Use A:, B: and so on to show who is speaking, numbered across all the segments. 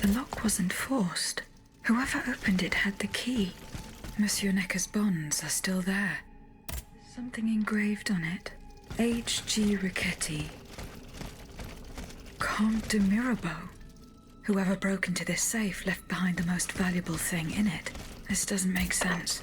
A: The lock wasn't forced. Whoever opened it had the key. Monsieur Necker's bonds are still there. Something engraved on it. H.G. Riquetti. Comte de Mirabeau. Whoever broke into this safe left behind the most valuable thing in it. This doesn't make sense.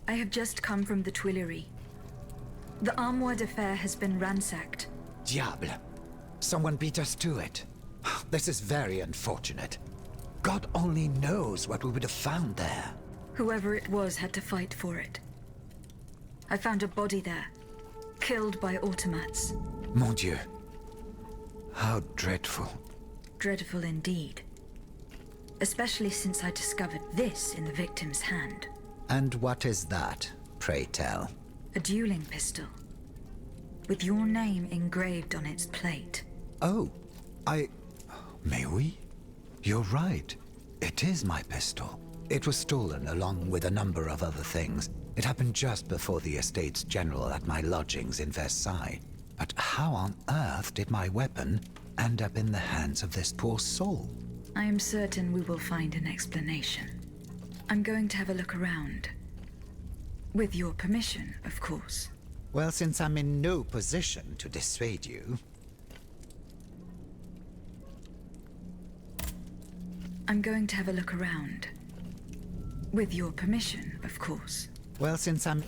A: I have just come from the Tuileries. The Armoire de Fer has been ransacked.
B: Diable. Someone beat us to it. This is very unfortunate. God only knows what we would have found there.
A: Whoever it was had to fight for it. I found a body there, killed by automats.
B: Mon Dieu. How dreadful.
A: Dreadful indeed. Especially since I discovered this in the victim's hand.
B: And what is that, pray tell?
A: A dueling pistol, with your name engraved on its plate.
B: Oh, May we? You're right. It is my pistol. It was stolen along with a number of other things. It happened just before the Estates General at my lodgings in Versailles. But how on earth did my weapon end up in the hands of this poor soul?
A: I am certain we will find an explanation. I'm going to have a look around. With your permission, of course.
B: Well, since I'm in no position to dissuade you...
A: I'm going to have a look around. With your permission, of course.
B: Well, since I'm...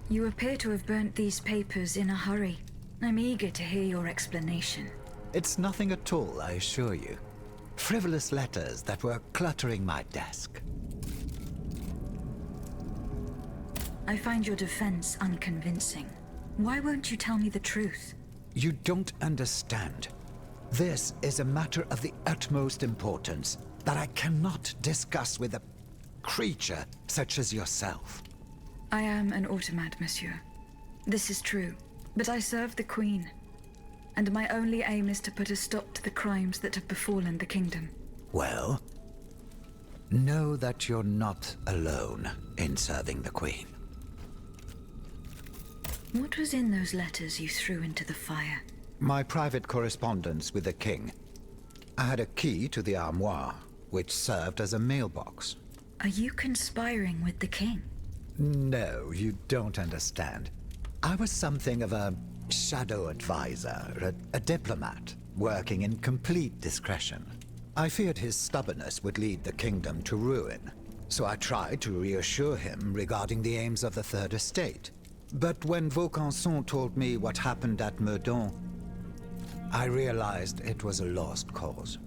A: You appear to have burnt these papers in a hurry. I'm eager to hear your explanation.
B: It's nothing at all, I assure you. Frivolous letters that were cluttering my desk.
A: I find your defense unconvincing. Why won't you tell me the truth?
B: You don't understand. This is a matter of the utmost importance that I cannot discuss with a creature such as yourself.
A: I am an automat, monsieur. This is true. But I serve the Queen, and my only aim is to put a stop to the crimes that have befallen the kingdom.
B: Well, know that you're not alone in serving the Queen.
A: What was in those letters you threw into the fire?
B: My private correspondence with the King. I had a key to the armoire, which served as a mailbox.
A: Are you conspiring with the King?
B: No, you don't understand. I was something of a shadow advisor, a diplomat, working in complete discretion. I feared his stubbornness would lead the kingdom to ruin, so I tried to reassure him regarding the aims of the Third Estate. But when Vaucanson told me what happened at Meudon, I realized it was a lost cause.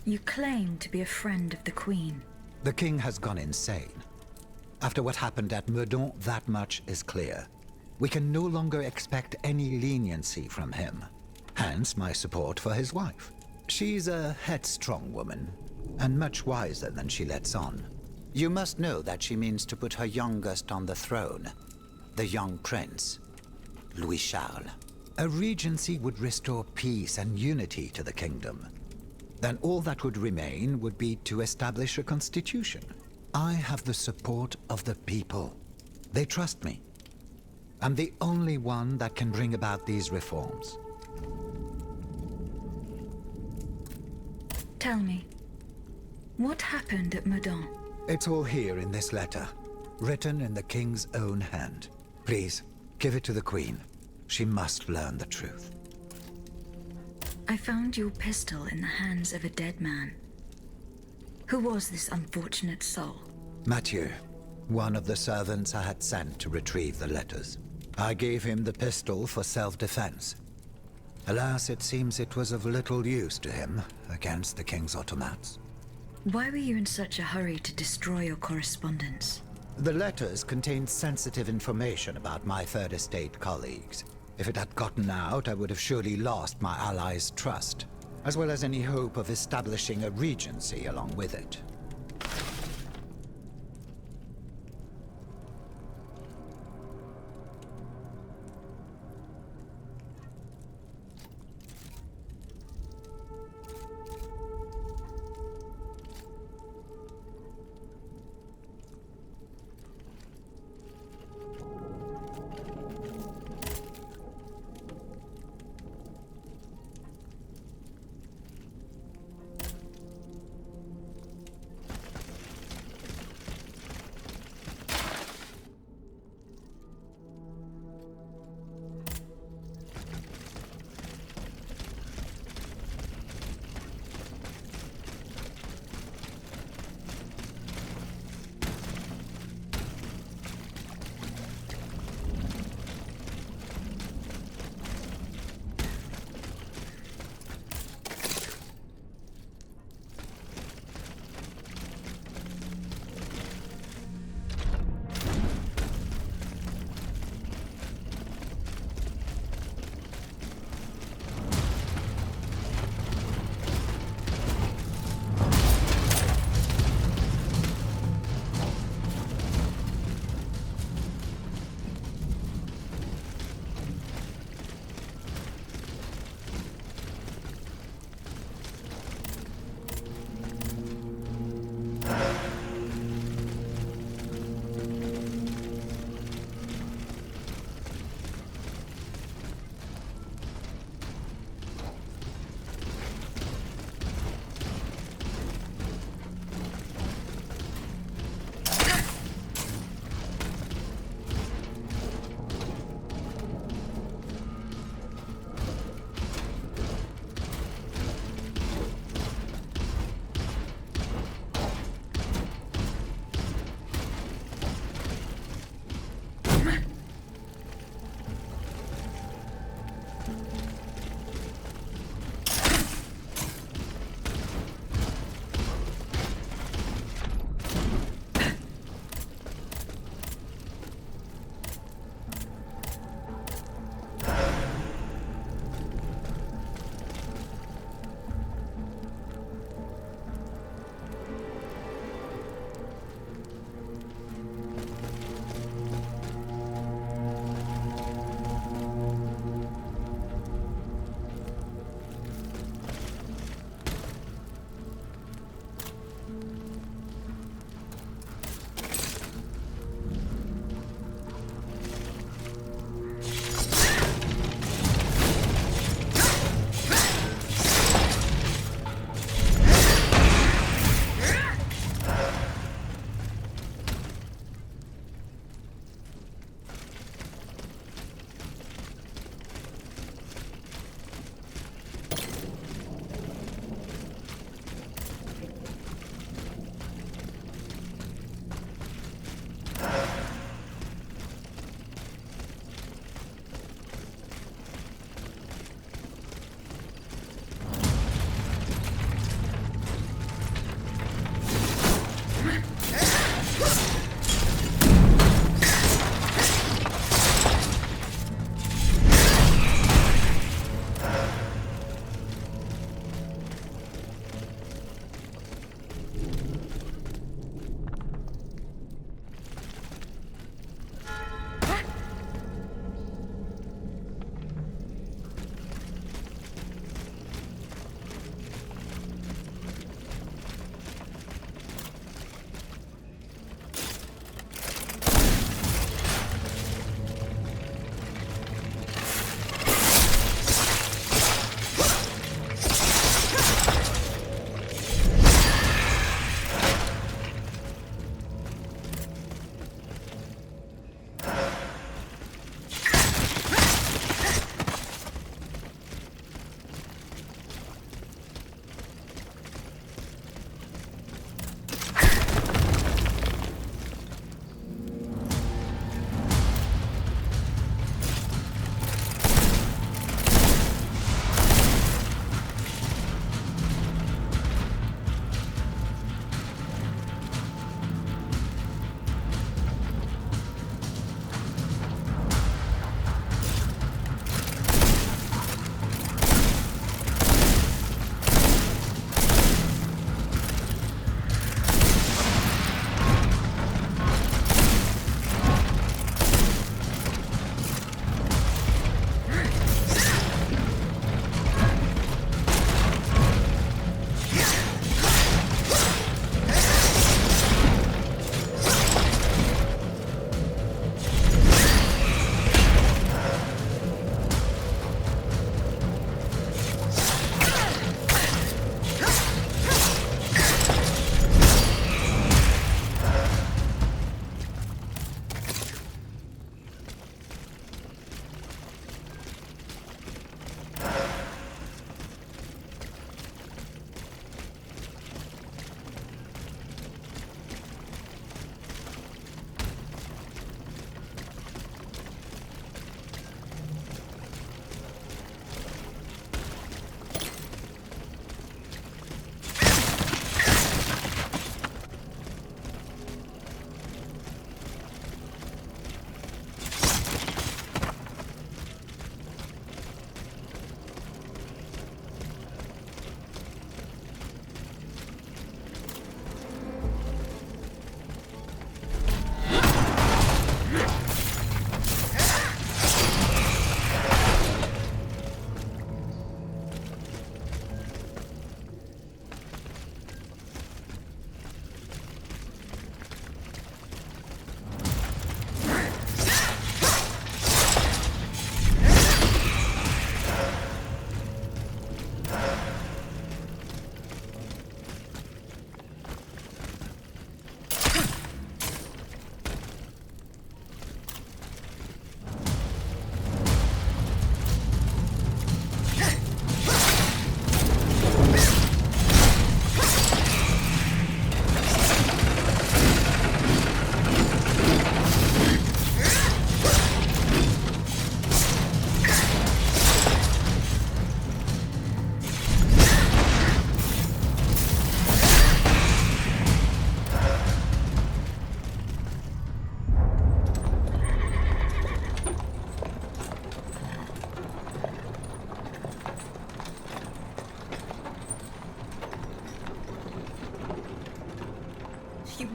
A: You claim to be a friend of the Queen.
B: The King has gone insane. After what happened at Meudon, that much is clear. We can no longer expect any leniency from him. Hence my support for his wife. She's a headstrong woman, and much wiser than she lets on. You must know that she means to put her youngest on the throne, the young prince, Louis Charles. A regency would restore peace and unity to the kingdom. Then all that would remain would be to establish a constitution. I have the support of the people. They trust me. I'm the only one that can bring about these reforms.
A: Tell me, what happened at Meudon?
B: It's all here in this letter, written in the King's own hand. Please, give it to the Queen. She must learn the truth.
A: I found your pistol in the hands of a dead man. Who was this unfortunate soul?
B: Mathieu, one of the servants I had sent to retrieve the letters. I gave him the pistol for self-defense. Alas, it seems it was of little use to him against the King's automats.
A: Why were you in such a hurry to destroy your correspondence?
B: The letters contained sensitive information about my Third Estate colleagues. If it had gotten out, I would have surely lost my allies' trust, as well as any hope of establishing a regency along with it.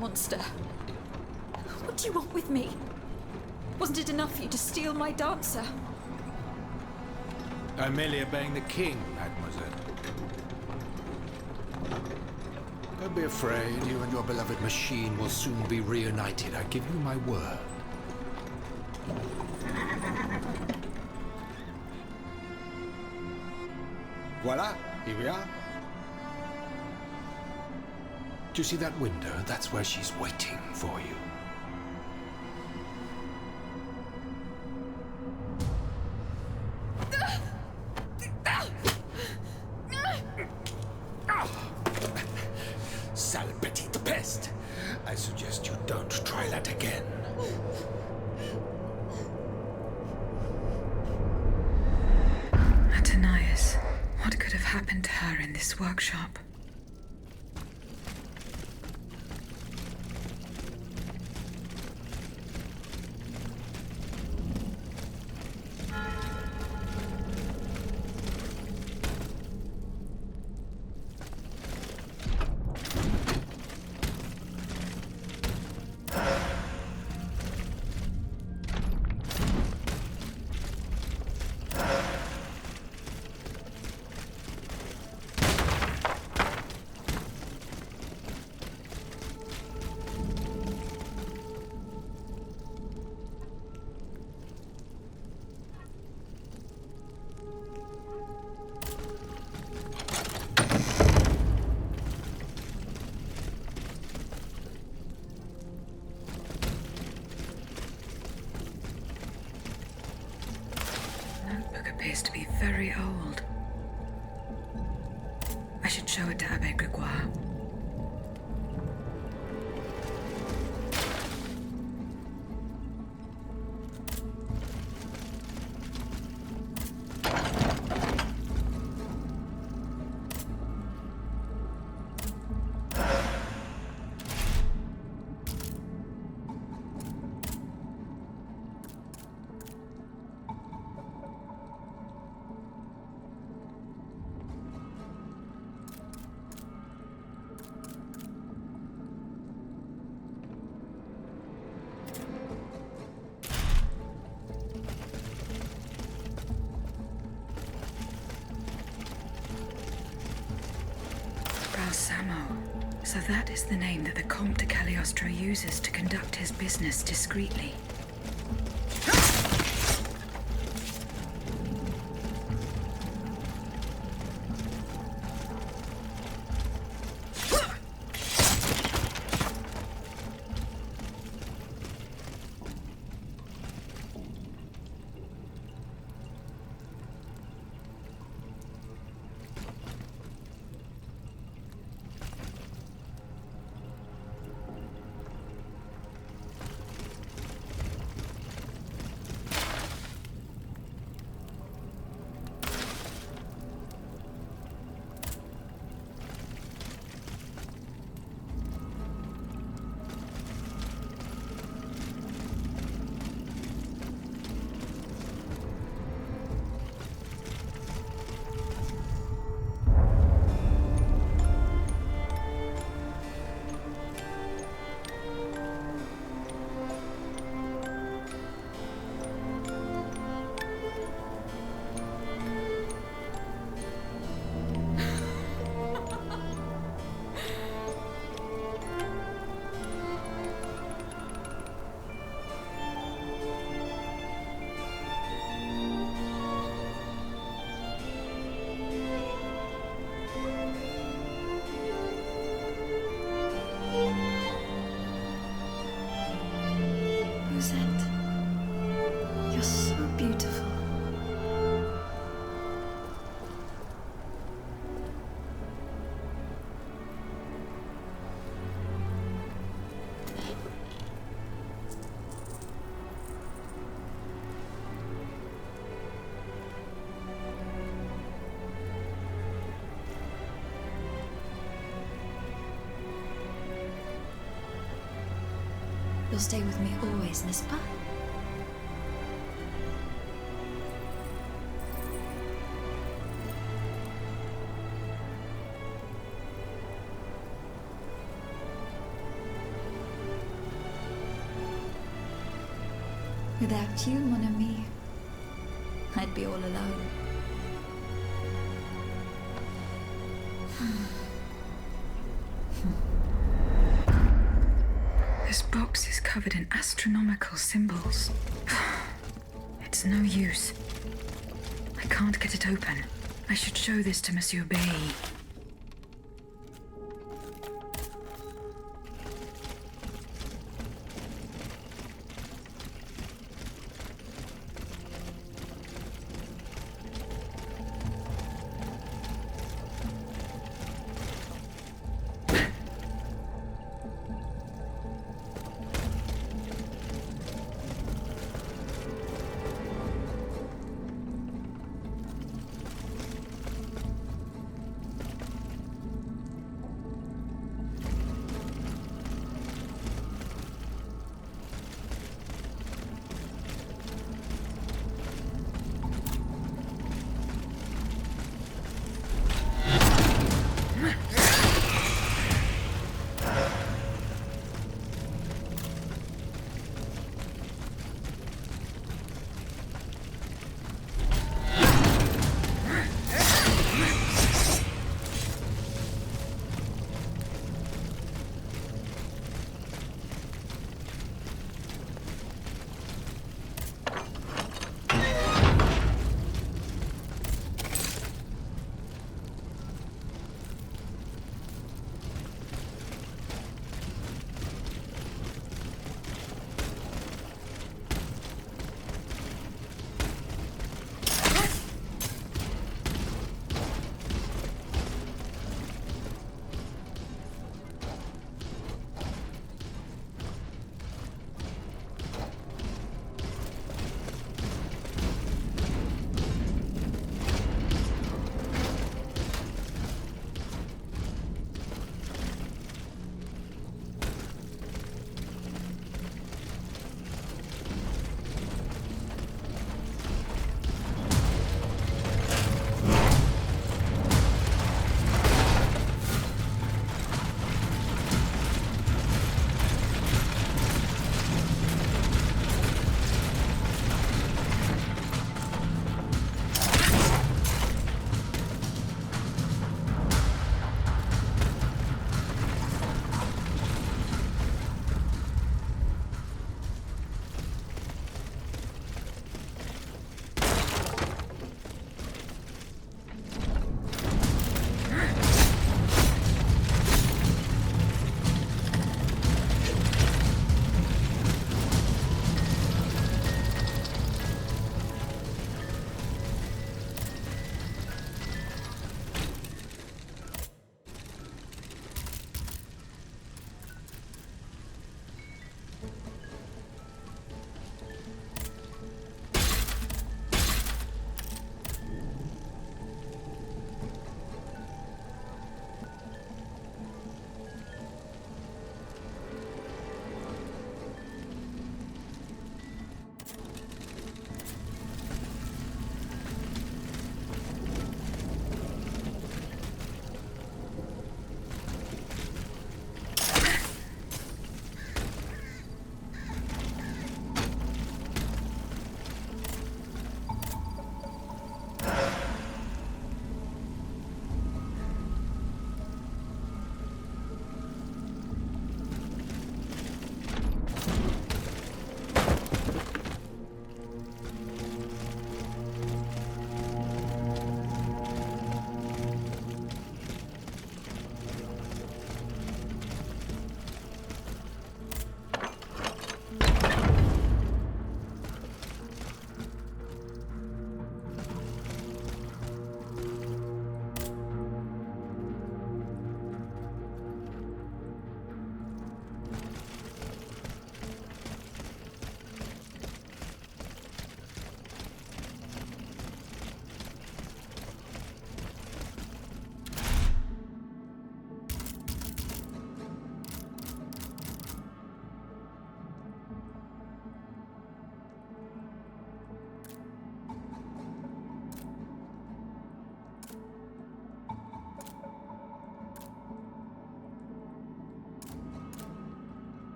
A: monster. What do you want with me? Wasn't it enough for you to steal my dancer?
C: I'm merely obeying the king, mademoiselle. Don't be afraid. You and your beloved machine will soon be reunited. I give you my word. Voila, here we are. Do you see that window? That's where she's waiting for you. Sale petite peste. I suggest you don't try that again.
A: Atanias, what could have happened to her in this workshop? Appears to be very old. I should show it to Abbe Gregoire. So that is the name that the Comte de Cagliostro uses to conduct his business discreetly. You're so beautiful. You'll stay with me always, n'est-ce pas? Without you, mon ami, I'd be all alone. This box is covered in astronomical symbols. It's no use. I can't get it open. I should show this to Monsieur Bay.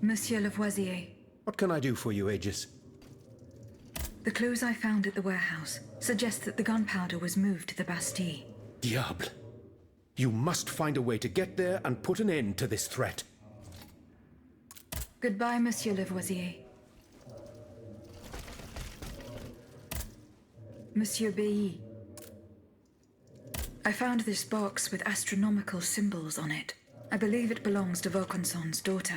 A: Monsieur Lavoisier,
C: What can I do for you, Aegis?
A: the clues I found at the warehouse suggest that the gunpowder was moved to the Bastille.
C: Diable. You must find a way to get there and put an end to this threat.
A: Goodbye, Monsieur Lavoisier. Monsieur Bailly. I found this box with astronomical symbols on it. I believe it belongs to Vaucanson's daughter.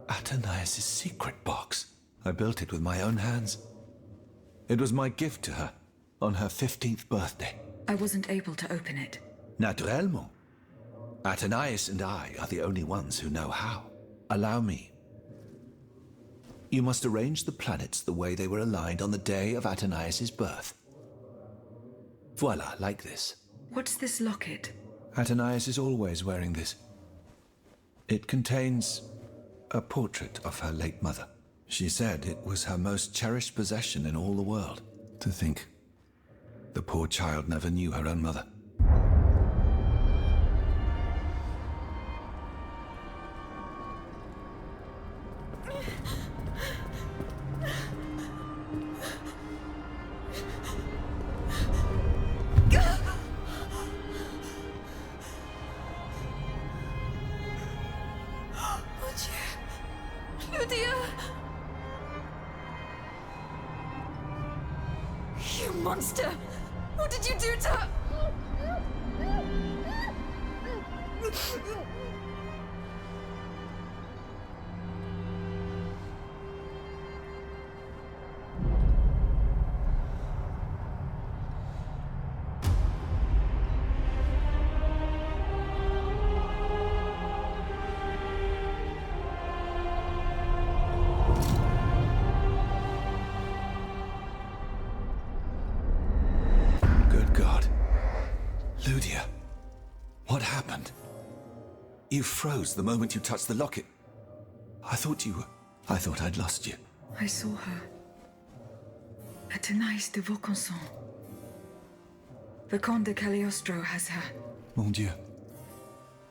D: Athenais' secret box. I built it with my own hands. It was my gift to her on her 15th birthday.
A: I wasn't able to open it.
D: Naturellement. Athenais and I are the only ones who know how. Allow me. You must arrange the planets the way they were aligned on the day of Athenais' birth. Voila, like this.
A: What's this locket?
D: Athenais is always wearing this. It contains a portrait of her late mother. She said it was her most cherished possession in all the world. To think, the poor child never knew her own mother.
A: Lydia! You monster! What did you do to her?
D: Lydia, what happened? You froze the moment you touched the locket. I thought I'd lost you.
A: I saw her. Athénaïs de Vaucanson. The Comte de Cagliostro has her.
D: Mon Dieu.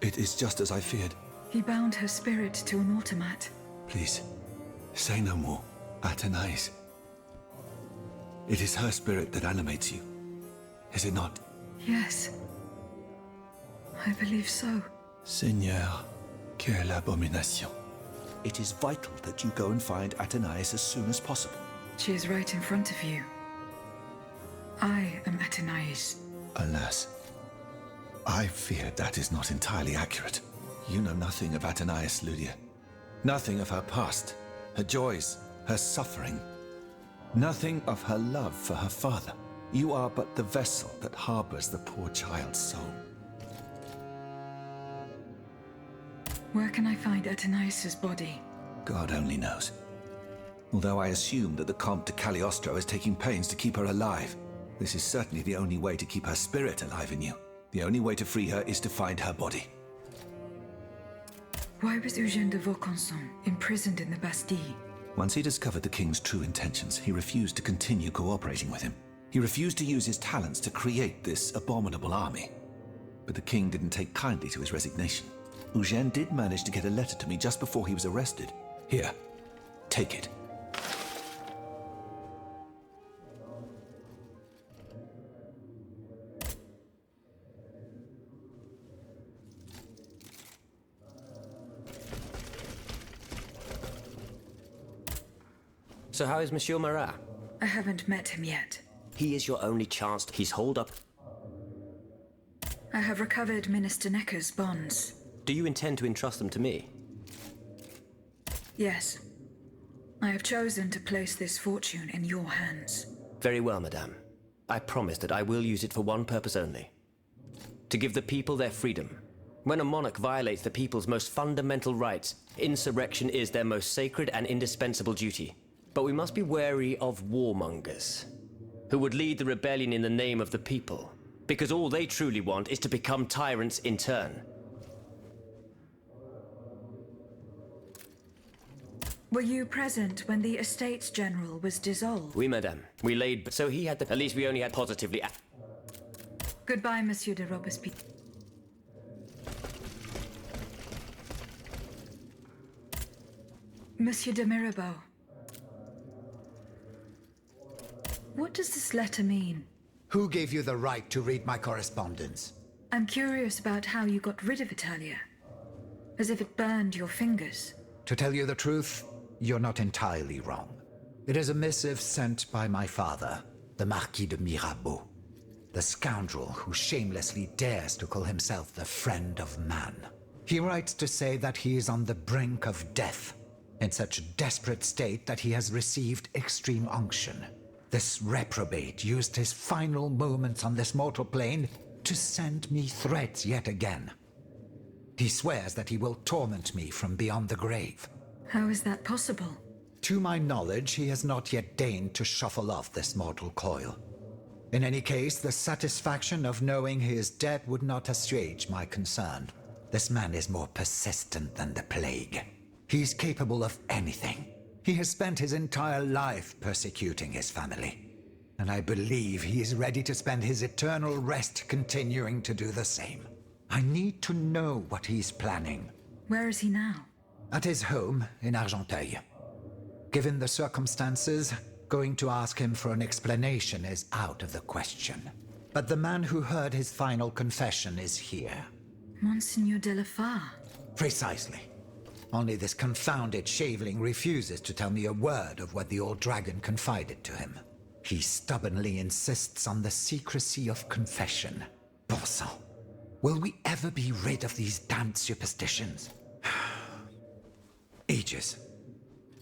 D: It is just as I feared.
A: He bound her spirit to an automat.
D: Please, say no more. Athénaïs. It is her spirit that animates you. Is it not?
A: Yes. I believe so.
D: Seigneur, quelle abomination. It is vital that you go and find Athénaïs as soon as possible.
A: She is right in front of you. I am Athénaïs.
D: Alas, I fear that is not entirely accurate. You know nothing of Athénaïs, Lydia. Nothing of her past, her joys, her suffering. Nothing of her love for her father. You are but the vessel that harbors the poor child's soul.
A: Where can I find Athénaïs' body?
D: God only knows. Although I assume that the Comte de Cagliostro is taking pains to keep her alive. This is certainly the only way to keep her spirit alive in you. The only way to free her is to find her body.
A: Why was Eugène de Vaucanson imprisoned in the Bastille?
D: Once he discovered the king's true intentions, he refused to continue cooperating with him. He refused to use his talents to create this abominable army. But the king didn't take kindly to his resignation. Eugène did manage to get a letter to me just before he was arrested. Here, take it.
E: So how is Monsieur Marat?
A: I haven't met him yet.
E: He is your only chance. He's holed up.
A: I have recovered Minister Necker's bonds.
E: Do you intend to entrust them to me?
A: Yes. I have chosen to place this fortune in your hands.
E: Very well, madame. I promise that I will use it for one purpose only. To give the people their freedom. When a monarch violates the people's most fundamental rights, insurrection is their most sacred and indispensable duty. But we must be wary of warmongers, who would lead the rebellion in the name of the people, because all they truly want is to become tyrants in turn.
A: Were you present when the Estates General was dissolved?
E: Oui, madame. We laid... So he had the... At least we only had positively...
A: Goodbye, Monsieur de Robespierre. Monsieur de Mirabeau. What does this letter mean?
B: Who gave you the right to read my correspondence?
A: I'm curious about how you got rid of Italia. As if it burned your fingers.
B: To tell you the truth, you're not entirely wrong. It is a missive sent by my father, the Marquis de Mirabeau, the scoundrel who shamelessly dares to call himself the friend of man. He writes to say that he is on the brink of death, in such a desperate state that he has received extreme unction. This reprobate used his final moments on this mortal plane to send me threats yet again. He swears that he will torment me from beyond the grave.
A: How is that possible?
B: To my knowledge, he has not yet deigned to shuffle off this mortal coil. In any case, the satisfaction of knowing he is dead would not assuage my concern. This man is more persistent than the plague. He's capable of anything. He has spent his entire life persecuting his family. And I believe he is ready to spend his eternal rest continuing to do the same. I need to know what he's planning.
A: Where is he now?
B: At his home in Argenteuil. Given the circumstances, going to ask him for an explanation is out of the question. But the man who heard his final confession is here.
A: Monseigneur de la Fare.
B: Precisely. Only this confounded shaveling refuses to tell me a word of what the old dragon confided to him. He stubbornly insists on the secrecy of confession. Bon sang. Will we ever be rid of these damned superstitions? Aegis,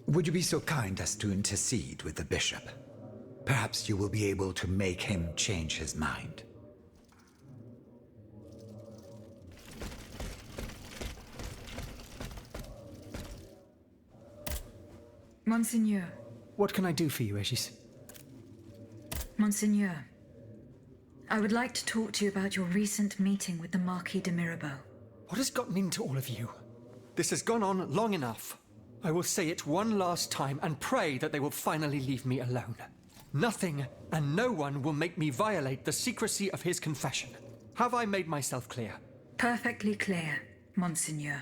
B: would you be so kind as to intercede with the bishop? Perhaps you will be able to make him change his mind.
A: Monseigneur.
F: What can I do for you, Aegis?
A: Monseigneur, I would like to talk to you about your recent meeting with the Marquis de Mirabeau.
F: What has gotten into all of you? This has gone on long enough. I will say it one last time and pray that they will finally leave me alone. Nothing and no one will make me violate the secrecy of his confession. Have I made myself clear?
A: Perfectly clear, Monseigneur.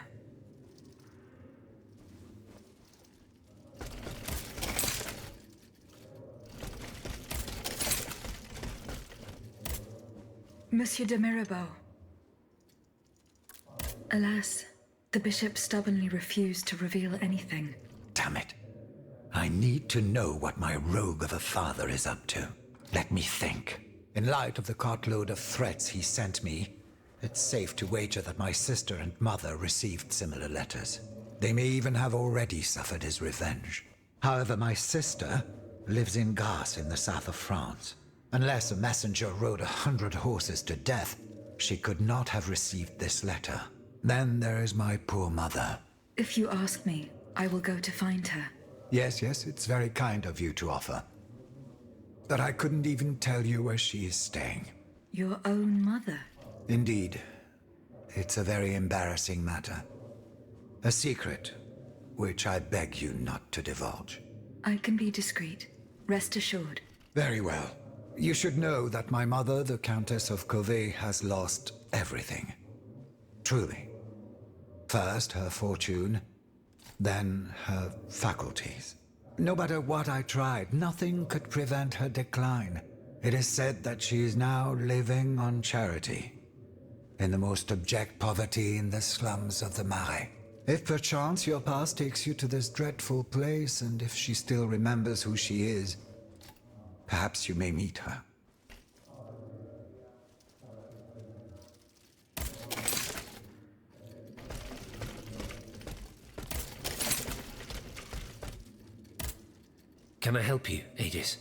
A: Monsieur de Mirabeau. Alas, the bishop stubbornly refused to reveal anything.
B: Damn it. I need to know what my rogue of a father is up to. Let me think. In light of the cartload of threats he sent me, it's safe to wager that my sister and mother received similar letters. They may even have already suffered his revenge. However, my sister lives in Grasse in the south of France. Unless a messenger rode 100 horses to death, she could not have received this letter. Then there is my poor mother.
A: If you ask me, I will go to find her.
B: Yes, it's very kind of you to offer. But I couldn't even tell you where she is staying.
A: Your own mother?
B: Indeed. It's a very embarrassing matter. A secret, which I beg you not to divulge.
A: I can be discreet. Rest assured.
B: Very well. You should know that my mother, the Countess of Covey, has lost everything. Truly. First her fortune, then her faculties. No matter what I tried, nothing could prevent her decline. It is said that she is now living on charity, in the most abject poverty in the slums of the Marais. If perchance your past takes you to this dreadful place, and if she still remembers who she is, perhaps you may meet her.
E: Can I help you, Aegis?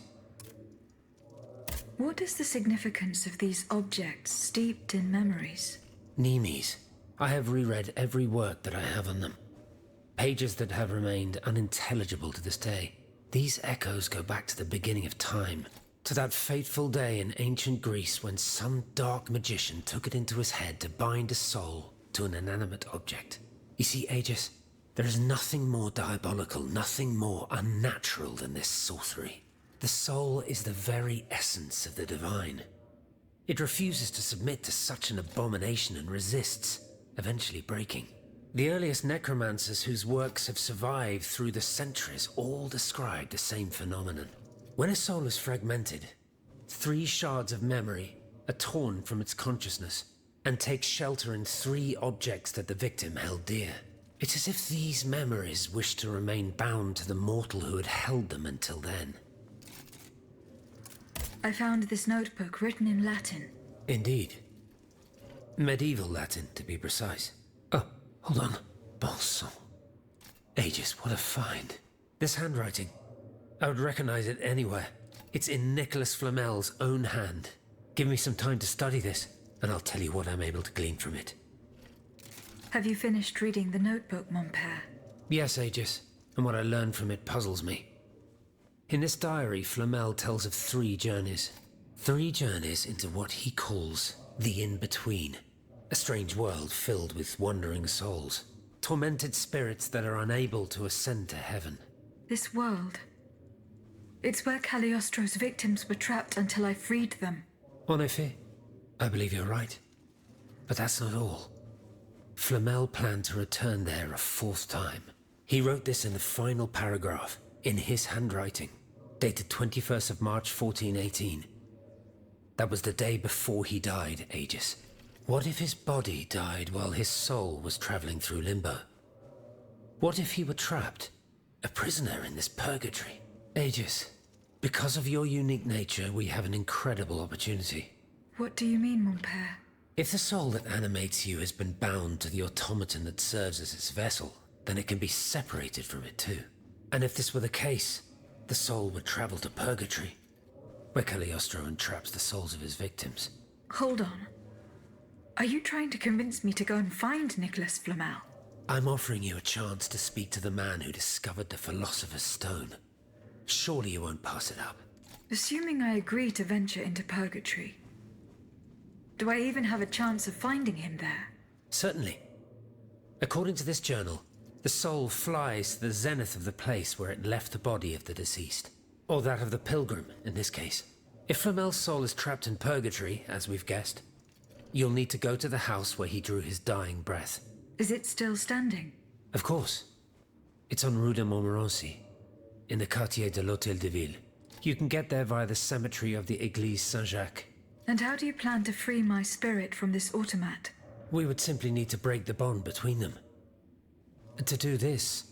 A: What is the significance of these objects steeped in memories?
E: Nemes. I have reread every work that I have on them. Pages that have remained unintelligible to this day. These echoes go back to the beginning of time, to that fateful day in ancient Greece when some dark magician took it into his head to bind a soul to an inanimate object. You see, Aegis, there is nothing more diabolical, nothing more unnatural than this sorcery. The soul is the very essence of the divine. It refuses to submit to such an abomination and resists, eventually breaking. The earliest necromancers whose works have survived through the centuries all describe the same phenomenon. When a soul is fragmented, 3 shards of memory are torn from its consciousness and take shelter in 3 objects that the victim held dear. It's as if these memories wish to remain bound to the mortal who had held them until then.
A: I found this notebook written in Latin.
E: Indeed. Medieval Latin, to be precise. Oh, hold on. Bon sang. Aegis, what a find. This handwriting. I would recognize it anywhere. It's in Nicholas Flamel's own hand. Give me some time to study this, and I'll tell you what I'm able to glean from it.
A: Have you finished reading the notebook, mon père?
E: Yes, Aegis, and what I learned from it puzzles me. In this diary, Flamel tells of 3 journeys. 3 journeys into what he calls the in-between. A strange world filled with wandering souls. Tormented spirits that are unable to ascend to heaven.
A: This world. It's where Cagliostro's victims were trapped until I freed them.
E: En effet, I believe you're right. But that's not all. Flamel planned to return there a 4th time. He wrote this in the final paragraph, in his handwriting, dated 21st of March 1418. That was the day before he died, Aegis. What if his body died while his soul was traveling through limbo?
G: What if he were trapped? A prisoner in this purgatory? Aegis, because of your unique nature, we have an incredible opportunity.
A: What do you mean, mon père?
G: If the soul that animates you has been bound to the automaton that serves as its vessel, then it can be separated from it too. And if this were the case, the soul would travel to purgatory, where Cagliostro entraps the souls of his victims.
A: Hold on. Are you trying to convince me to go and find Nicholas Flamel?
G: I'm offering you a chance to speak to the man who discovered the Philosopher's Stone. Surely you won't pass it up.
A: Assuming I agree to venture into purgatory, do I even have a chance of finding him there?
G: Certainly. According to this journal, the soul flies to the zenith of the place where it left the body of the deceased. Or that of the pilgrim, in this case. If Flamel's soul is trapped in purgatory, as we've guessed, you'll need to go to the house where he drew his dying breath.
A: Is it still standing?
G: Of course. It's on Rue de Montmorency, in the quartier de l'Hôtel de Ville. You can get there via the cemetery of the Église Saint-Jacques.
A: And how do you plan to free my spirit from this automat?
G: We would simply need to break the bond between them. To do this,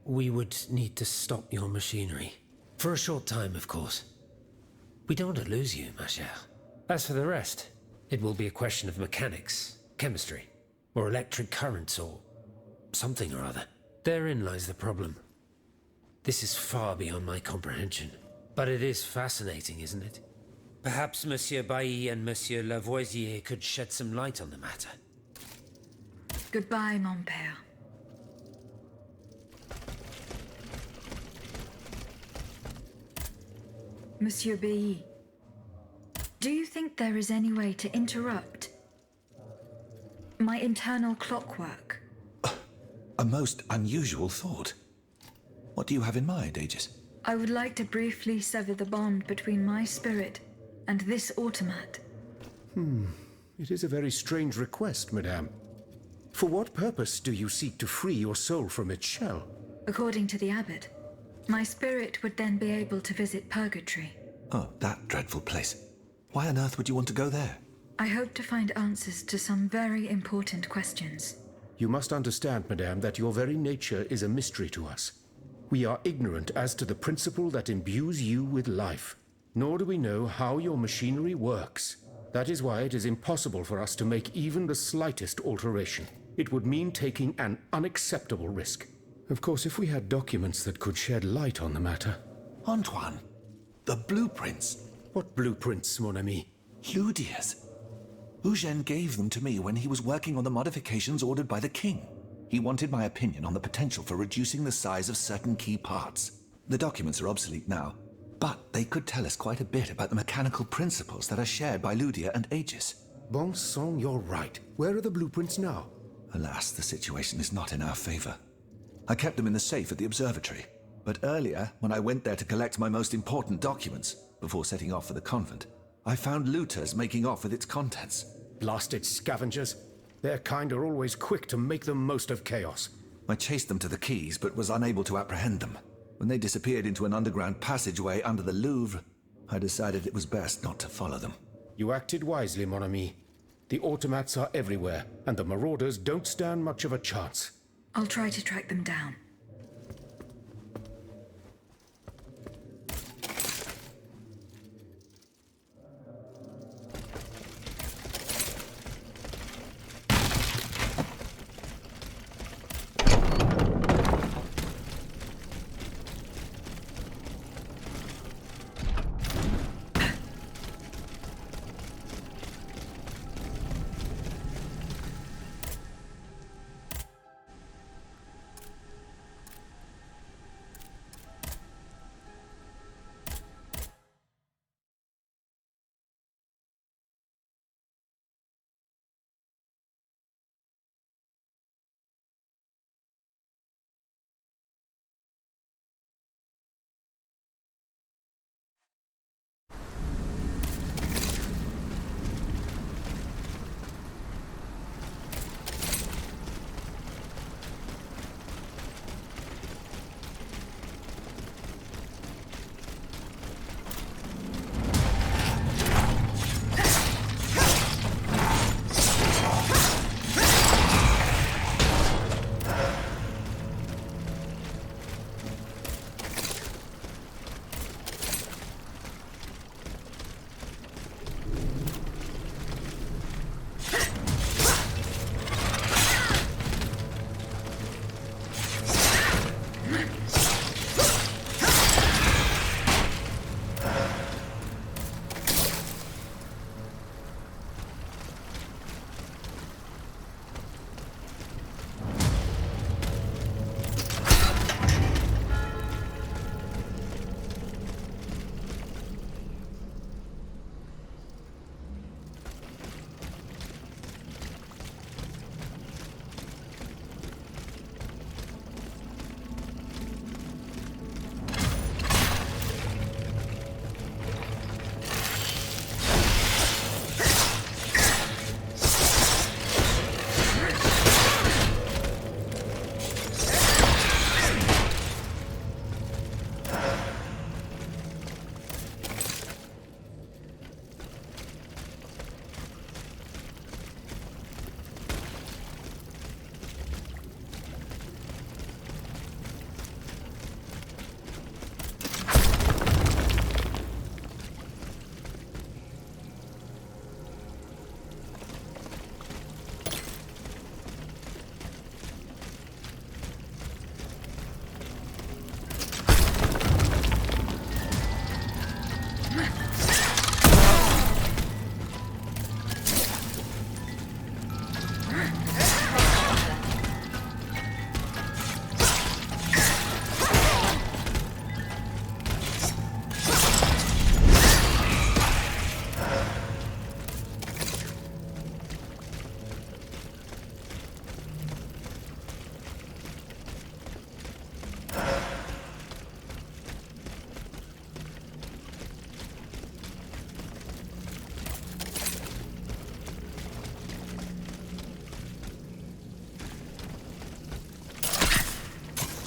G: we would need to stop your machinery. For a short time, of course. We don't want to lose you, ma chère. As for the rest, it will be a question of mechanics, chemistry, or electric currents, or something or other. Therein lies the problem. This is far beyond my comprehension. But it is fascinating, isn't it? Perhaps Monsieur Bailly and Monsieur Lavoisier could shed some light on the matter.
A: Goodbye, mon père. Monsieur Bailly, do you think there is any way to interrupt my internal clockwork?
D: A most unusual thought. What do you have in mind, Aegis?
A: I would like to briefly sever the bond between my spirit and this automat.
C: It is a very strange request, madame. For what purpose do you seek to free your soul from its shell?
A: According to the abbot, my spirit would then be able to visit purgatory.
D: Oh, that dreadful place. Why on earth would you want to go there?
A: I hope to find answers to some very important questions.
C: You must understand, madame, that your very nature is a mystery to us. We are ignorant as to the principle that imbues you with life, nor do we know how your machinery works. That is why it is impossible for us to make even the slightest alteration. It would mean taking an unacceptable risk. Of course, if we had documents that could shed light on the matter.
D: Antoine, the blueprints.
C: What blueprints, mon ami?
D: Ludia's. Eugène gave them to me when he was working on the modifications ordered by the king. He wanted my opinion on the potential for reducing the size of certain key parts. The documents are obsolete now, but they could tell us quite a bit about the mechanical principles that are shared by Ludia and Aegis.
C: Bon sang, you're right. Where are the blueprints now?
D: Alas, the situation is not in our favor. I kept them in the safe at the observatory, but earlier, when I went there to collect my most important documents, before setting off for the convent, I found looters making off with its contents.
C: Blasted scavengers. Their kind are always quick to make the most of chaos.
D: I chased them to the quays, but was unable to apprehend them. When they disappeared into an underground passageway under the Louvre, I decided it was best not to follow them.
C: You acted wisely, mon ami. The automats are everywhere, and the marauders don't stand much of a chance.
A: I'll try to track them down.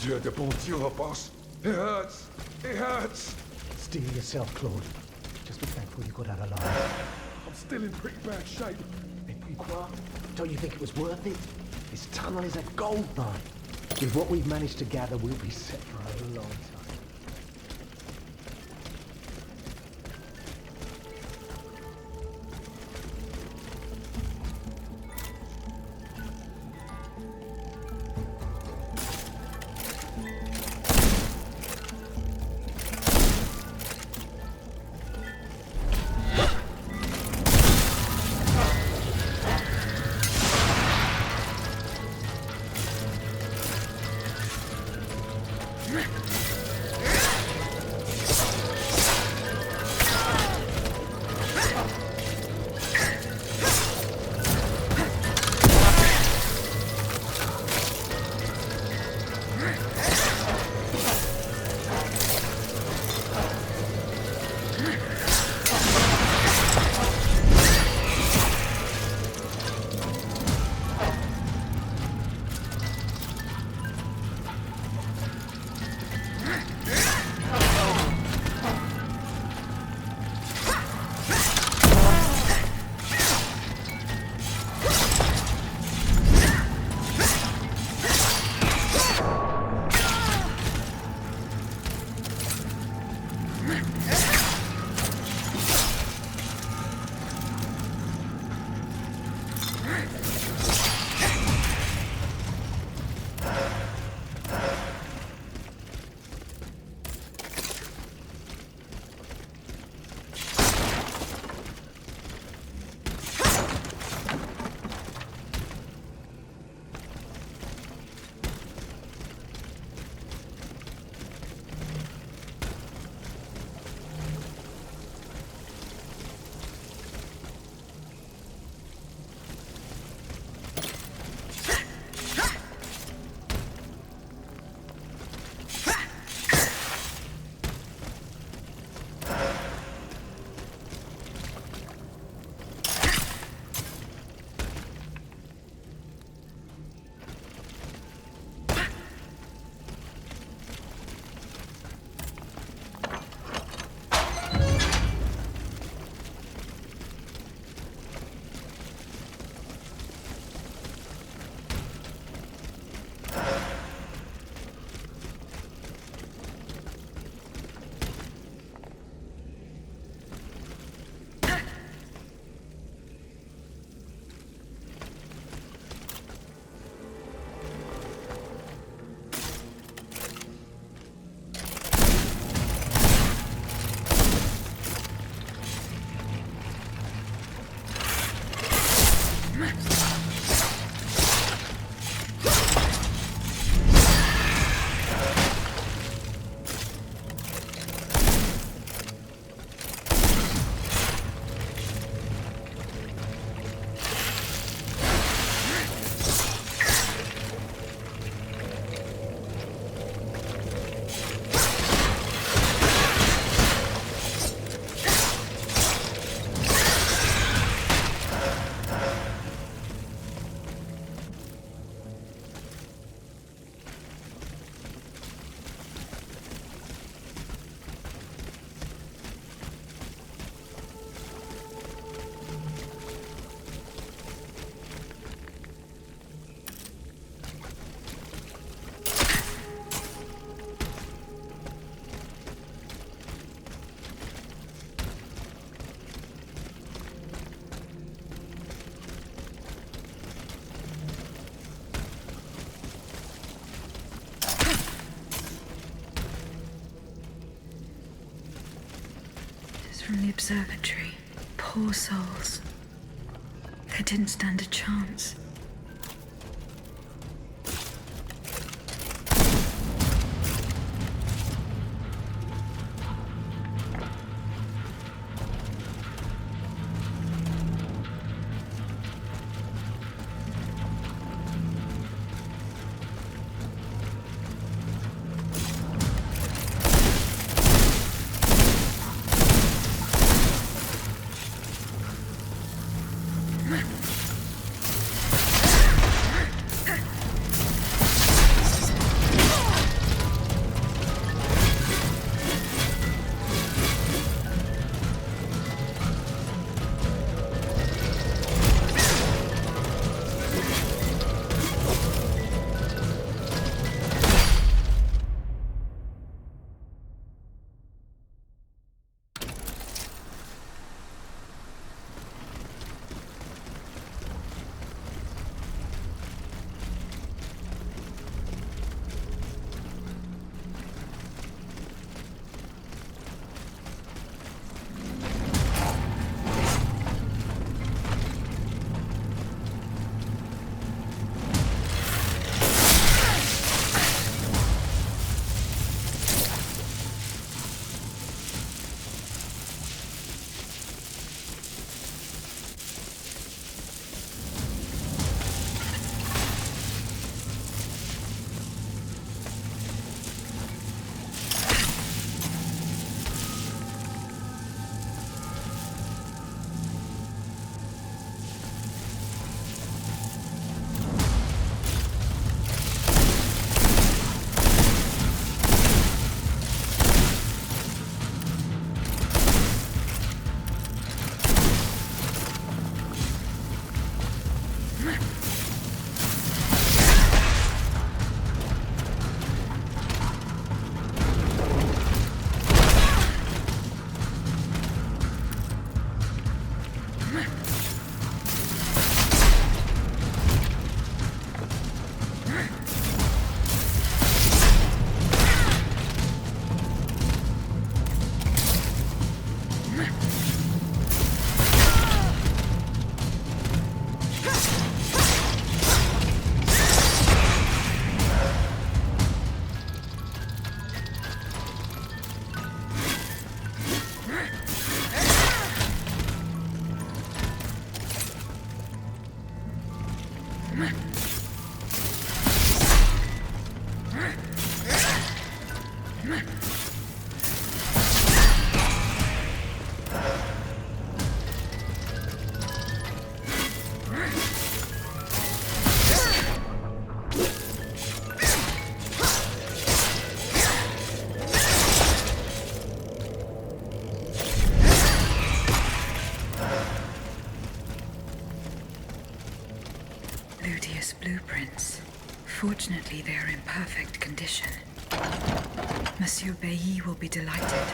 H: Dieu de bon Dieu, boss. It hurts. It hurts.
I: Steel yourself, Claude. Just be thankful you got out alive.
H: I'm still in pretty bad shape.
I: Et puis quoi? Don't you think it was worth it? This tunnel is a gold mine. With what we've managed to gather, we'll be set for a long time.
A: From the observatory. Poor souls. They didn't stand a chance. Fortunately, they are in perfect condition. Monsieur Bailly will be delighted.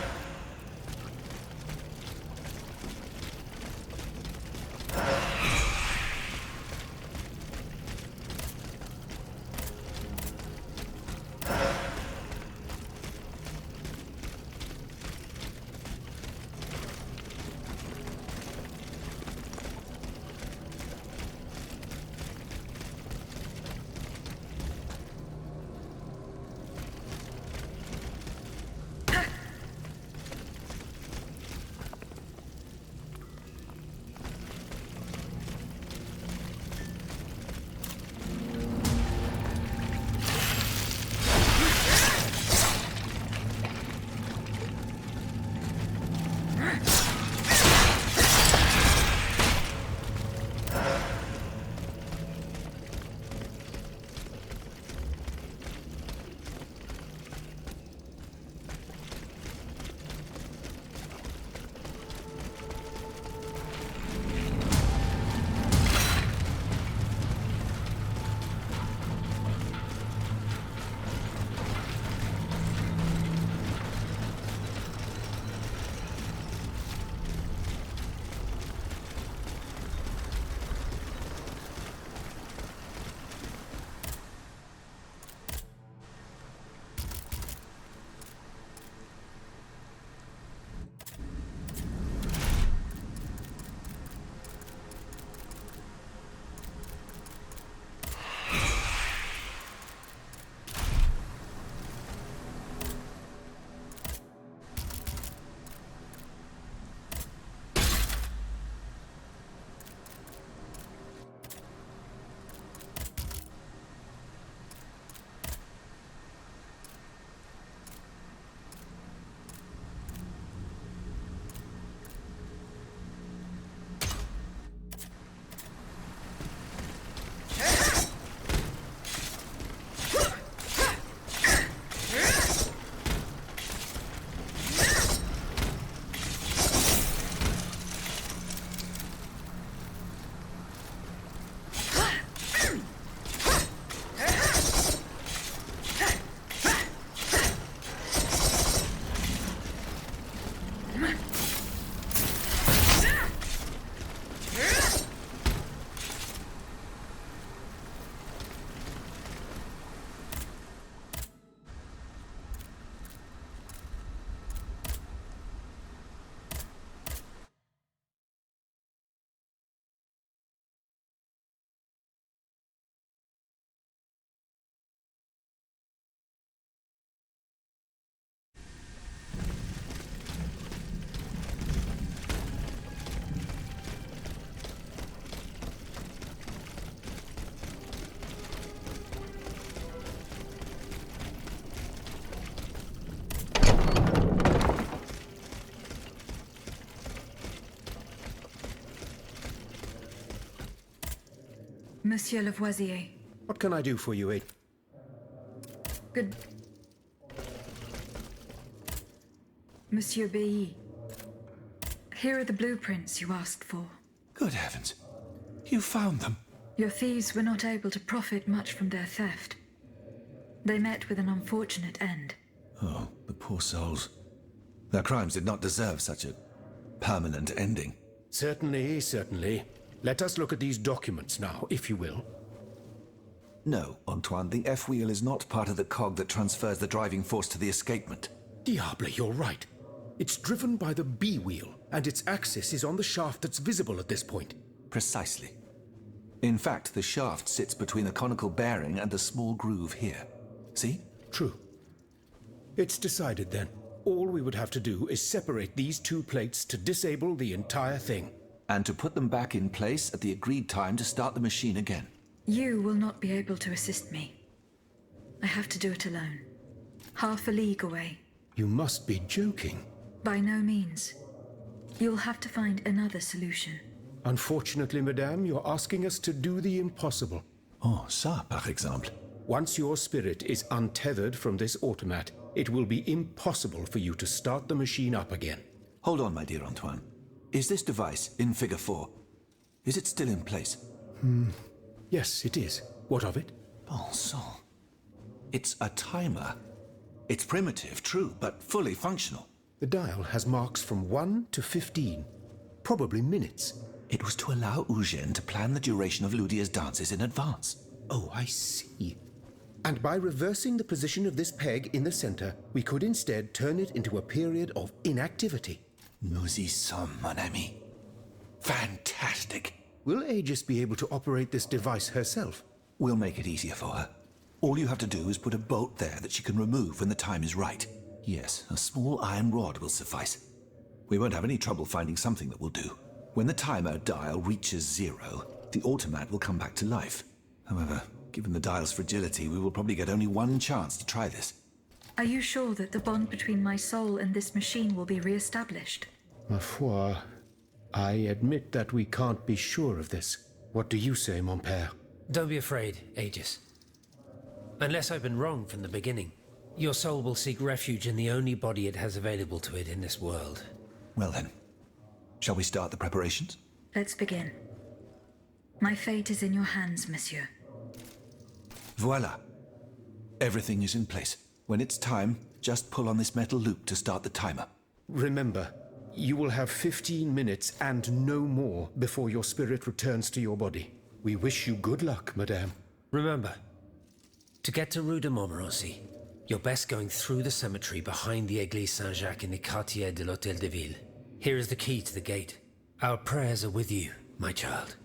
A: Monsieur Lavoisier.
C: What can I do for you, Aid?
A: Good. Monsieur Bailly. Here are the blueprints you asked for.
D: Good heavens. You found them.
A: Your thieves were not able to profit much from their theft. They met with an unfortunate end.
D: Oh, the poor souls. Their crimes did not deserve such a permanent ending.
C: Certainly, certainly. Let us look at these documents now, if you will.
D: No, Antoine, the F-wheel is not part of the cog that transfers the driving force to the escapement.
C: Diable, you're right. It's driven by the B-wheel, and its axis is on the shaft that's visible at this point.
D: Precisely. In fact, the shaft sits between the conical bearing and the small groove here. See?
C: True. It's decided then. All we would have to do is separate these two plates to disable the entire thing.
D: And to put them back in place at the agreed time to start the machine again.
A: You will not be able to assist me. I have to do it alone. Half a league away.
C: You must be joking.
A: By no means. You'll have to find another solution.
C: Unfortunately, madame, you're asking us to do the impossible.
D: Oh, ça, par exemple.
C: Once your spirit is untethered from this automat, it will be impossible for you to start the machine up again.
D: Hold on, my dear Antoine. Is this device in Figure 4? Is it still in place?
C: Yes, it is. What of it?
D: Bon sang. It's a timer. It's primitive, true, but fully functional.
C: The dial has marks from 1 to 15. Probably minutes.
D: It was to allow Eugène to plan the duration of Ludia's dances in advance.
C: Oh, I see. And by reversing the position of this peg in the center, we could instead turn it into a period of inactivity.
D: Nous y sommes, mon ami. Fantastic.
C: Will Aegis be able to operate this device herself?
D: We'll make it easier for her. All you have to do is put a bolt there that she can remove when the time is right. Yes, a small iron rod will suffice. We won't have any trouble finding something that will do. When the timer dial reaches 0, the automat will come back to life. However, given the dial's fragility, we will probably get only one chance to try this.
A: Are you sure that the bond between my soul and this machine will be re-established?
C: Ma foi, I admit that we can't be sure of this. What do you say, mon père?
G: Don't be afraid, Aegis. Unless I've been wrong from the beginning, your soul will seek refuge in the only body it has available to it in this world.
D: Well then, shall we start the preparations?
A: Let's begin. My fate is in your hands, monsieur.
D: Voila. Everything is in place. When it's time, just pull on this metal loop to start the timer.
C: Remember, you will have 15 minutes and no more before your spirit returns to your body. We wish you good luck, madame.
G: Remember, to get to Rue de Montmorency, you're best going through the cemetery behind the Église Saint-Jacques in the Quartier de l'Hôtel de Ville. Here is the key to the gate. Our prayers are with you, my child.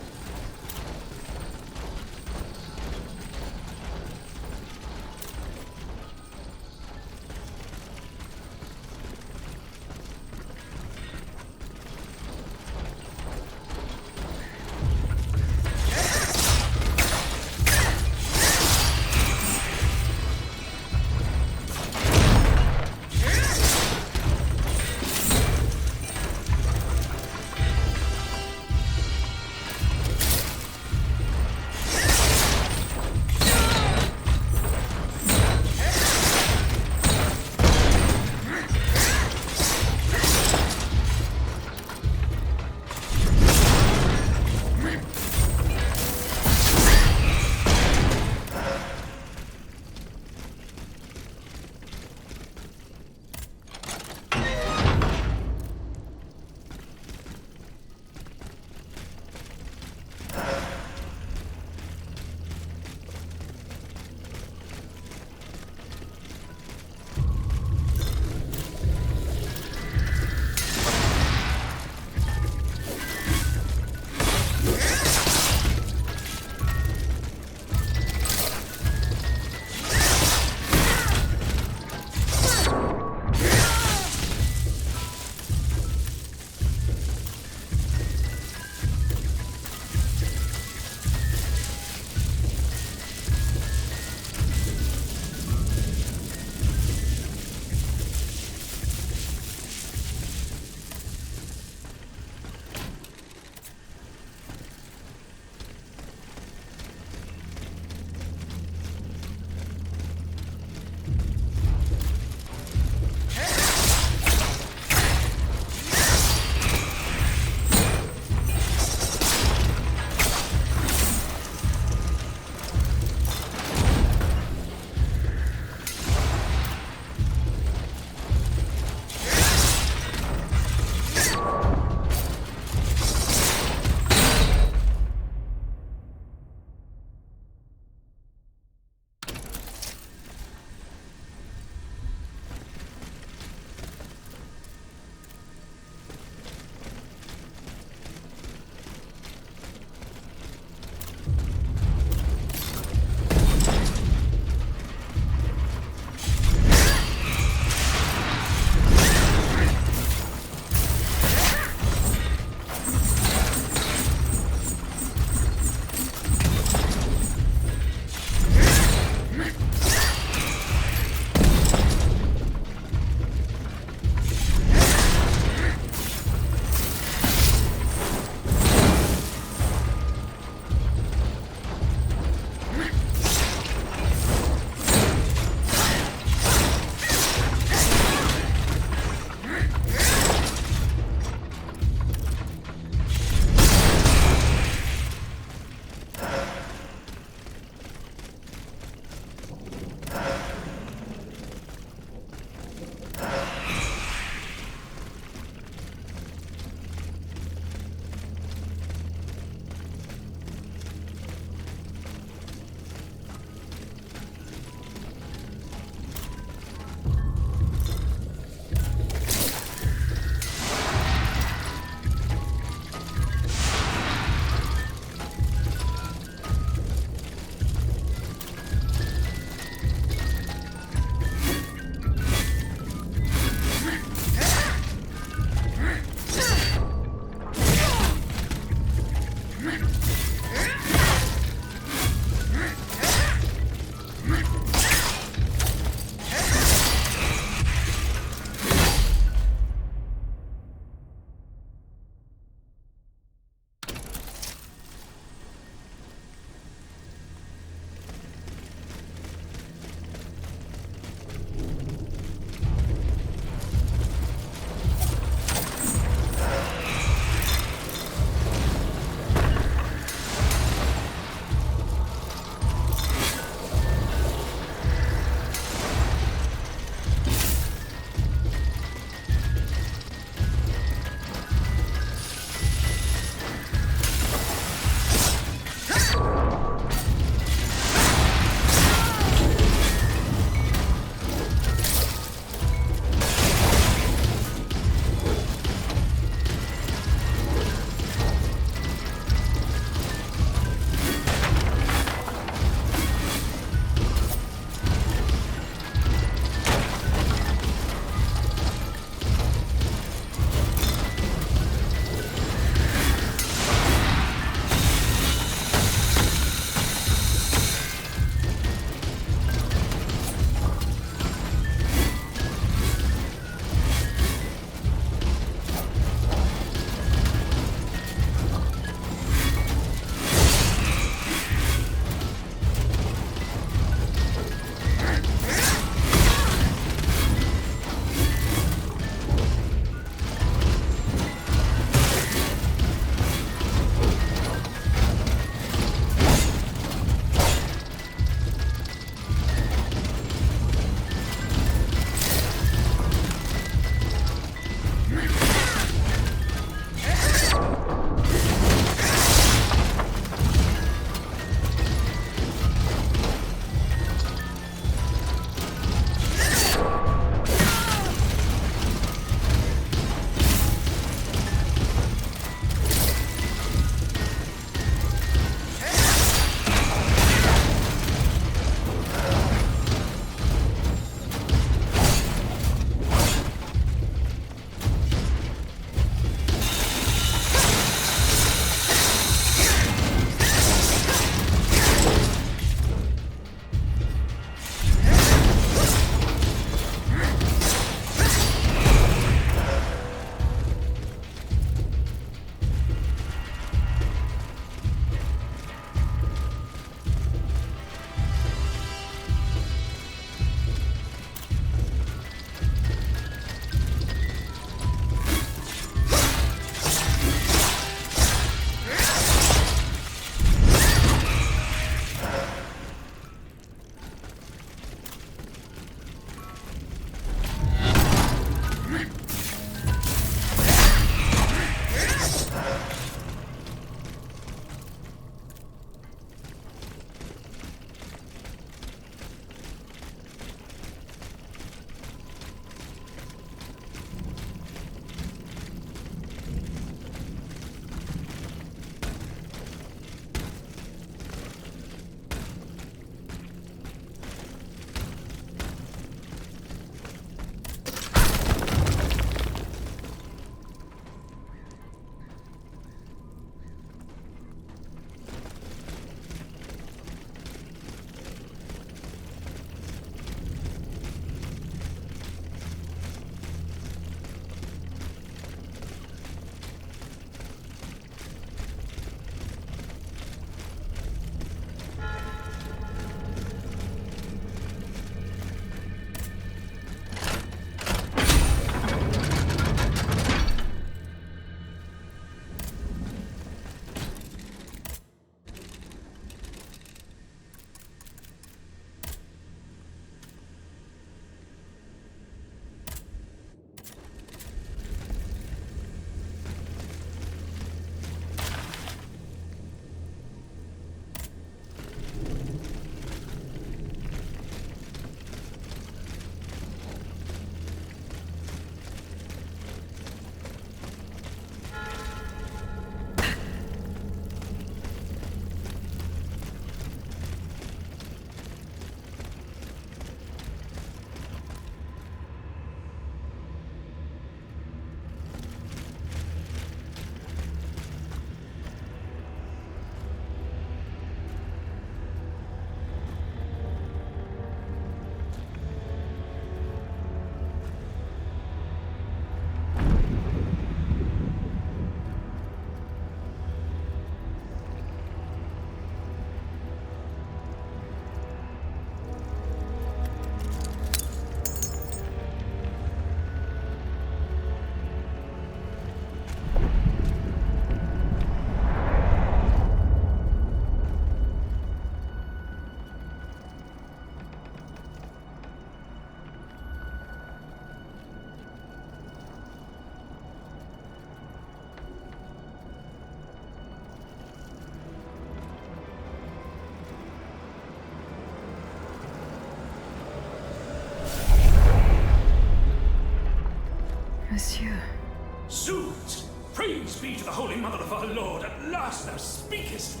J: last thou speakest!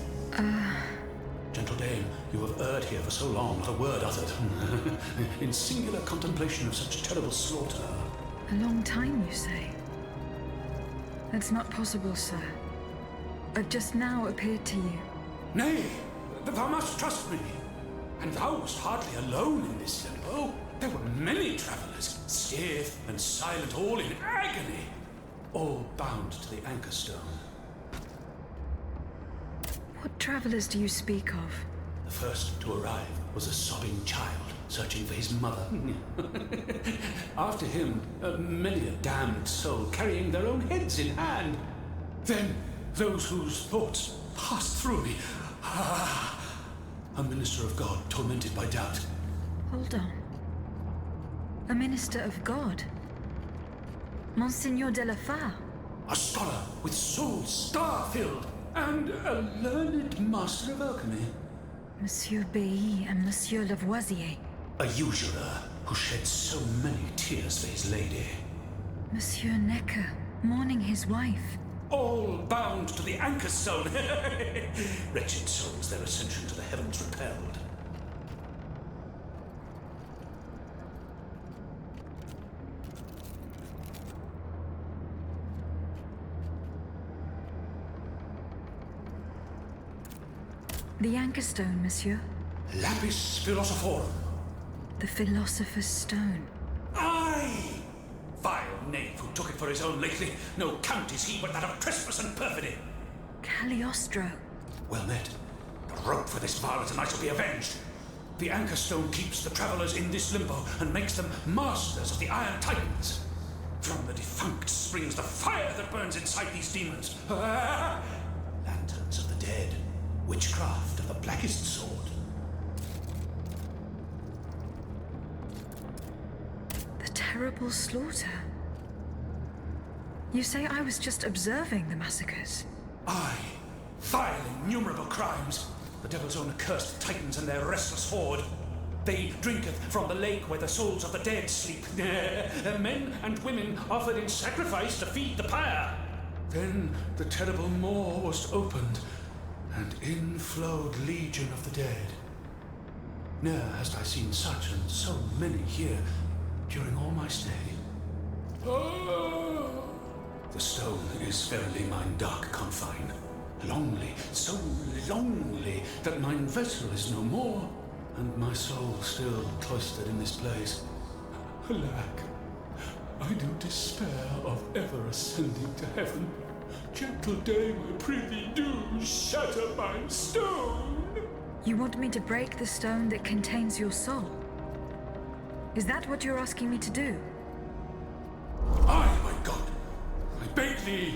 J: Gentle dame, you have erred here for so long, not a word uttered. In singular contemplation of such terrible slaughter.
A: A long time, you say? That's not possible, sir. I've just now appeared to you.
J: Nay, thou must trust me. And thou wast hardly alone in this limbo. There were many travelers, stiff and silent, all in agony, all bound to the anchor stone.
A: What travelers do you speak of?
J: The first to arrive was a sobbing child searching for his mother. After him, many a damned soul carrying their own heads in hand. Then those whose thoughts passed through me. A minister of God tormented by doubt.
A: Hold on. A minister of God? Monsignor de la Fare?
J: A scholar with soul star-filled, and a learned master of alchemy.
A: Monsieur Bailly and Monsieur Lavoisier.
J: A usurer who shed so many tears for his lady.
A: Monsieur Necker, mourning his wife.
J: All bound to the anchor stone. Wretched souls, their ascension to the heavens repelled.
A: The anchor stone, monsieur.
J: Lapis philosophorum.
A: The philosopher's stone.
J: Aye! Vile knave who took it for his own lately. No count is he but that of trespass and perfidy.
A: Cagliostro.
J: Well met. A rope for this varlet and I shall be avenged. The anchor stone keeps the travelers in this limbo and makes them masters of the Iron Titans. From the defunct springs the fire that burns inside these demons. Lanterns of the dead. Witchcraft of the blackest sort.
A: The terrible slaughter. You say I was just observing the massacres?
J: Aye. Vile, innumerable crimes. The devil's own accursed titans and their restless horde. They drinketh from the lake where the souls of the dead sleep. Men and women offered in sacrifice to feed the pyre. Then the terrible maw was opened, and in flowed legion of the dead. Ne'er hast I seen such and so many here during all my stay. The stone is verily mine dark confine. Lonely, so lonely, that mine vessel is no more, and my soul still cloistered in this place. Alack, I do despair of ever ascending to heaven. Gentle dame, I prithee do shatter mine stone.
A: You want me to break the stone that contains your soul? Is that what you're asking me to do?
J: Aye, my God, I beg thee.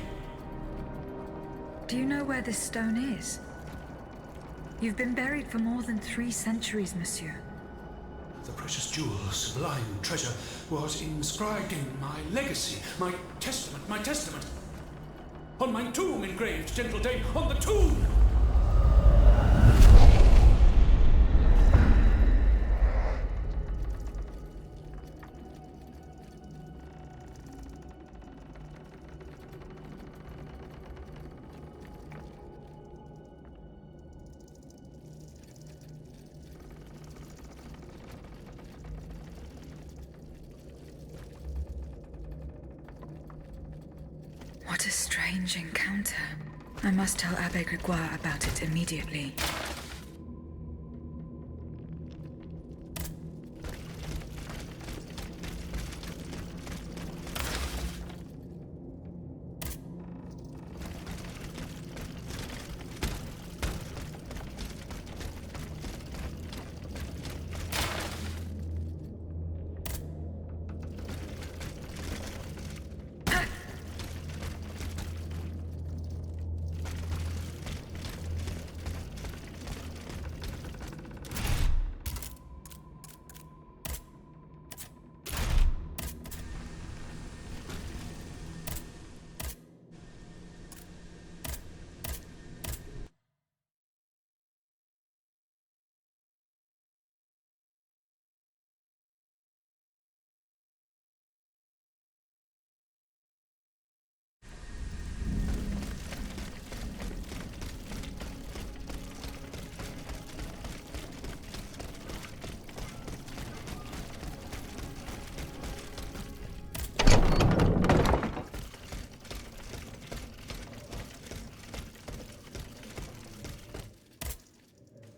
A: Do you know where this stone is? You've been buried for more than 3 centuries, monsieur.
J: The precious jewel, sublime treasure, was inscribed in my legacy, my testament. On my tomb engraved, gentle dame, on the tomb!
A: What a strange encounter. I must tell Abbe Grégoire about it immediately.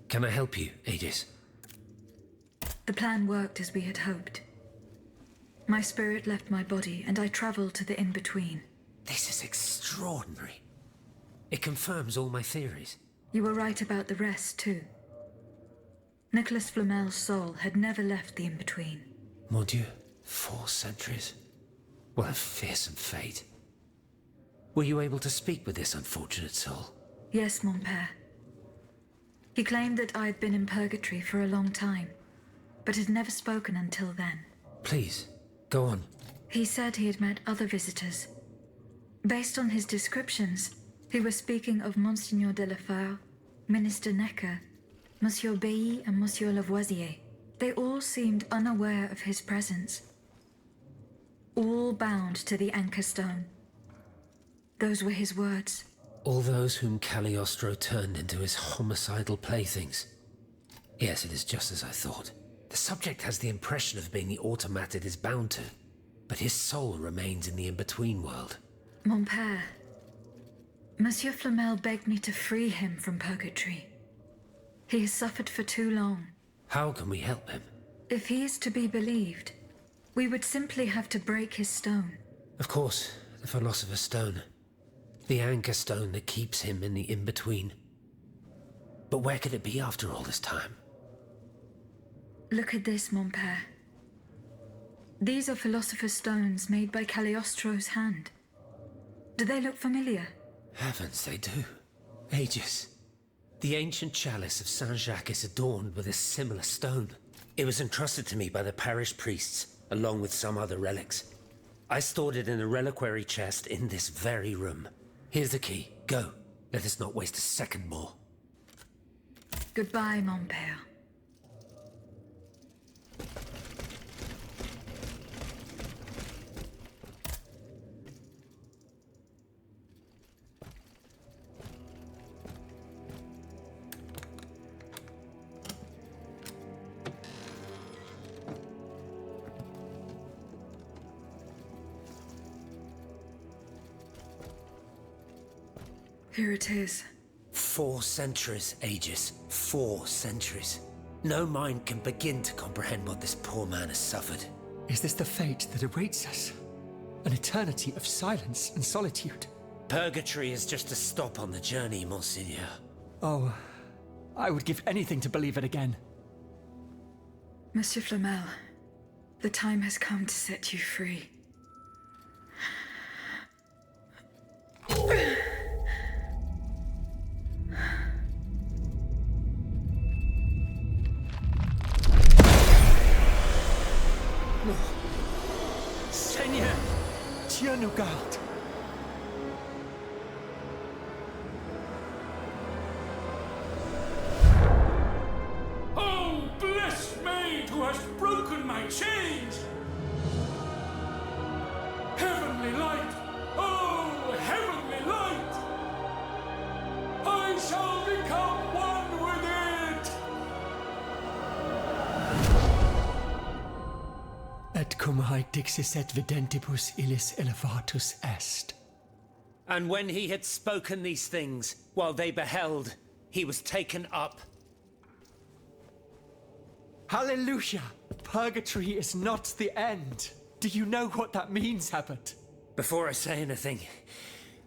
G: Can I help you, Aegis?
A: The plan worked as we had hoped. My spirit left my body, and I traveled to the in-between.
G: This is extraordinary. It confirms all my theories.
A: You were right about the rest, too. Nicholas Flamel's soul had never left the in-between.
G: Mon Dieu, 4 centuries. What a fearsome fate. Were you able to speak with this unfortunate soul?
A: Yes, mon père. He claimed that I had been in purgatory for a long time, but had never spoken until then.
G: Please, go on.
A: He said he had met other visitors. Based on his descriptions, he was speaking of Monseigneur de la Fare, Minister Necker, Monsieur Bailly and Monsieur Lavoisier. They all seemed unaware of his presence. All bound to the anchor stone. Those were his words.
G: All those whom Cagliostro turned into his homicidal playthings. Yes, it is just as I thought. The subject has the impression of being the automat it is bound to, but his soul remains in the in-between world.
A: Mon père, Monsieur Flamel begged me to free him from purgatory. He has suffered for too long.
G: How can we help him?
A: If he is to be believed, we would simply have to break his stone.
G: Of course, the Philosopher's Stone. The anchor stone that keeps him in the in-between. But where could it be after all this time?
A: Look at this, mon père. These are Philosopher's Stones made by Cagliostro's hand. Do they look familiar?
G: Heavens, they do. Aegis. The ancient chalice of Saint-Jacques is adorned with a similar stone. It was entrusted to me by the parish priests, along with some other relics. I stored it in a reliquary chest in this very room. Here's the key. Go. Let us not waste a second more.
A: Goodbye, mon père. Here it is.
G: 4 centuries, Aegis. 4 centuries. No mind can begin to comprehend what this poor man has suffered.
F: Is this the fate that awaits us? An eternity of silence and solitude?
G: Purgatory is just a stop on the journey, Monseigneur.
F: Oh, I would give anything to believe it again.
A: Monsieur Flamel, the time has come to set you free.
F: Seigneur, Dieu nous garde.
J: Oh, blessed maid who has broken my chains! Heavenly light! Oh, heavenly light! I shall become one with it!
F: Et cum haec dixis et videntibus illis elevatus est.
G: And when he had spoken these things, while they beheld, he was taken up.
F: Hallelujah! Purgatory is not the end. Do you know what that means, Abbot?
G: Before I say anything,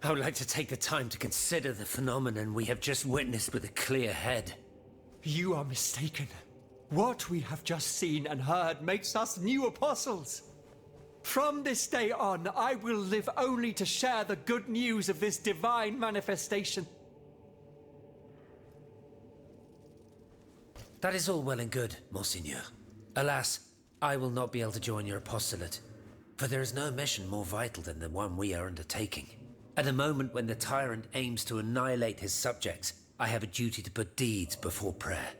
G: I would like to take the time to consider the phenomenon we have just witnessed with a clear head.
F: You are mistaken. What we have just seen and heard makes us new apostles. From this day on, I will live only to share the good news of this divine manifestation.
G: That is all well and good, Monseigneur. Alas, I will not be able to join your apostolate, for there is no mission more vital than the one we are undertaking. At a moment when the tyrant aims to annihilate his subjects, I have a duty to put deeds before prayer.